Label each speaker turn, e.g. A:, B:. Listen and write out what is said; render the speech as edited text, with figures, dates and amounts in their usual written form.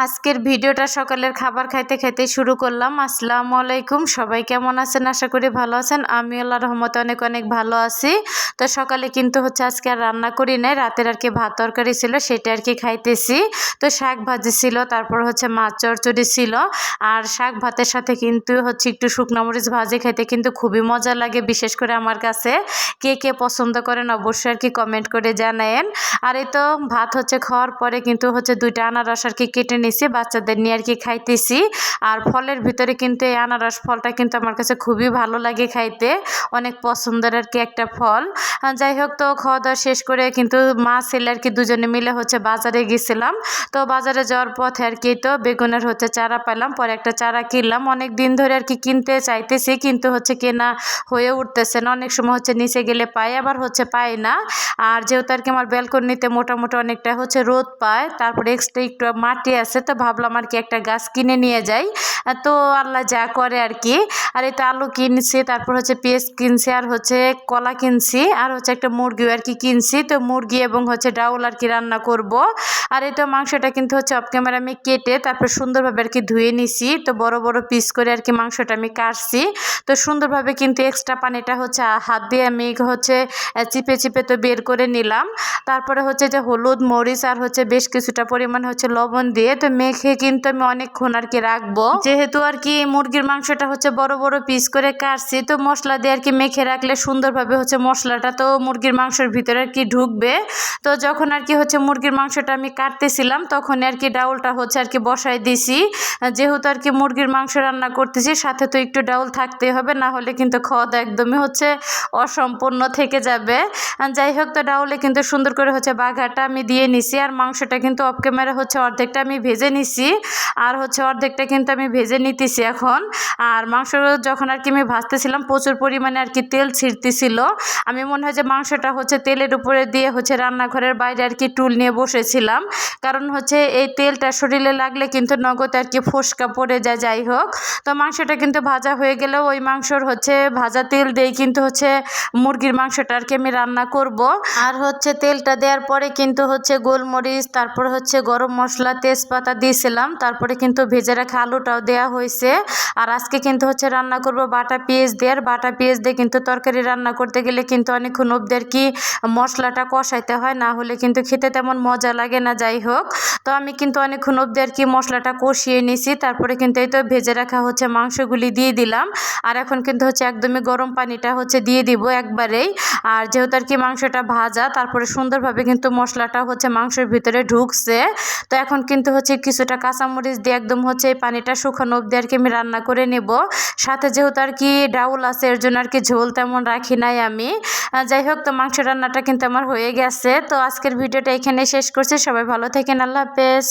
A: আজকের ভিডিওটা সকালের খাবার খাইতে খাইতে শুরু করলাম। আসসালামু আলাইকুম, সবাই কেমন আছেন? আশা করি ভালো আছেন। আমি আল্লাহর রহমতে অনেক অনেক ভালো আছি। তো সকালে কিন্তু আজকে আর রান্না করি নাই, রাতের ভাত তরকারি ছিল সেটা খাইতেছি। তো শাক ভাজি ছিল, তারপর মাছ চচ্চড়ি ছিল। আর শাক ভাতের সাথে কিন্তু একটু শুকনো মরিচ ভাজি খাইতে কিন্তু খুবই মজা লাগে, বিশেষ করে আমার কাছে। কে কে পছন্দ করেন অবশ্যই কমেন্ট করে জানায়েন। আর এই তো ভাত খাওয়ার পরে কিন্তু দুইটা আনারস কেটে নিছি, বাচ্চাদের নিয়ে খাইতেছি। আর ফলের ভিতরে কিন্তু এই আনারস ফলটা কিন্তু আমার কাছে খুবই ভালো লাগে খাইতে, অনেক পছন্দের একটা ফল। যাই হোক, তো খাওয়া দাওয়া শেষ করে কিন্তু মা ছেলে দুজনে মিলে বাজারে গেছিলাম। তো বাজারে যাওয়ার পথে তো বেগুনের চারা পাইলাম, পরে একটা চারা কিনলাম। অনেক দিন ধরে কিনতে চাইতেছি, কিন্তু কেনা হয়ে উঠতেছে না। অনেক সময় নিচে গেলে পাই, আবার পাই না। আর যেহেতু আমার ব্যালকনিতে মোটামুটি অনেকটা রোদ পায়, তারপরে এক্সট্রা একটু মাটি আছে, তো ভাবলাম একটা গাছ কিনে নিয়ে যাই। তো আল্লাহ যা করে আর এই তো আলু কিনছি, তারপর পেঁয়াজ কিনছি, আর কলা কিনছি, আর একটা মুরগিও কিনছি। তো মুরগি এবং ডাউল রান্না করব। আর এই তো মাংসটা কিন্তু অফ ক্যামেরা আমি কেটে তারপর সুন্দরভাবে ধুয়ে নিছি। তো বড় বড় পিস করে মাংসটা আমি কাটছি। তো সুন্দরভাবে কিন্তু এক্সট্রা পানিটা হাত দিয়ে আমি চিপে চিপে তো বের করে নিলাম। তারপরে যে হলুদ মরিচ আর বেশ কিছুটা পরিমাণ লবণ দিয়ে তো মেখে কিন্তু আমি অনেকক্ষণ রাখবো। যেহেতু মুরগির মাংসটা বড় বড় পিস করে কাটছি, তো মশলা দিয়ে মেখে রাখলে সুন্দরভাবে মশলাটা তো মুরগির মাংসের ভিতরে ঢুকবে। তো যখন মুরগির মাংসটা আমি কাটতেছিলাম, তখন ডাউলটা বসাই দিছি। যেহেতু মুরগির মাংস রান্না করতেছি, সাথে তো একটু ডাউল থাকতে হবে, না হলে কিন্তু খাওয়া দাওয়া একদমই অসম্পূর্ণ থেকে যাবে। যাই হোক, তো ডাউলে কিন্তু সুন্দর করে বাঘাটা আমি দিয়ে নিছি। আর মাংসটা কিন্তু অফ ক্যামেরা অর্ধেকটা আমি ভেজে নিছি, আর অর্ধেকটা কিন্তু আমি ভেজে নিতেছি এখন। আর মাংস যখন আমি ভাজতেছিলাম, প্রচুর পরিমাণে তেল ছিটতেছিল। আমি মনে হয় যে মাংসটা তেলের উপরে দিয়ে রান্নাঘরের বাইরে টুল নিয়ে বসেছিলাম, কারণ এই তেলটা শরীরে লাগলে কিন্তু নগদ ফোসকা পড়ে যায়। যাই হোক, তো মাংসটা কিন্তু ভাজা হয়ে গেলেও ওই মাংসর ভাজা তেল দিয়ে কিন্তু মুরগির মাংসটা আমি রান্না করব। আর তেলটা দেওয়ার পরে কিন্তু গোলমরিচ, তারপর গরম মশলা, তেজপাতা দিয়েছিলাম। তারপরে কিন্তু ভেজে রাখা আলুটাও দেওয়া হয়েছে। আর আজকে কিন্তু রান্না করব বাটা পেঁয়াজ দিয়ে। আর বাটা পেঁয়াজ দিয়ে কিন্তু তরকারি রান্না করতে গেলে কিন্তু অনেকক্ষণ অবধি মশলাটা কষাইতে হয়, না হলে কিন্তু খেতে তেমন মজা লাগে না। যাই হোক, তো আমি কিন্তু অনেকক্ষণ অবধি মশলাটা কষিয়ে নিছি। তারপরে কিন্তু এই তো ভেজে রাখা মাংসগুলি দিয়ে দিলাম। আর এখন কিন্তু একদমই গরম পানিটা দিয়ে দিব একবারেই। আর যেহেতু মাংসটা ভাজা, তারপরে সুন্দরভাবে কিন্তু মশলাটা মাংসের ভিতরে ঢুকছে। তো এখন কিন্তু কিছুটা কাঁচামরিচ দিয়ে একদম এই পানিটা শুকানো অবধি আমি রান্না করে নেব। সাথে যেহেতু ডাউল আছে, এর জন্য ঝোল তেমন রাখি নাই আমি। যাই হোক, তো মাংস রান্নাটা কিন্তু আমার হয়ে গেছে। তো আজকের ভিডিওটা এখানে শেষ করছি। সবাই ভালো থাকেন, আল্লাহ হাফেজ।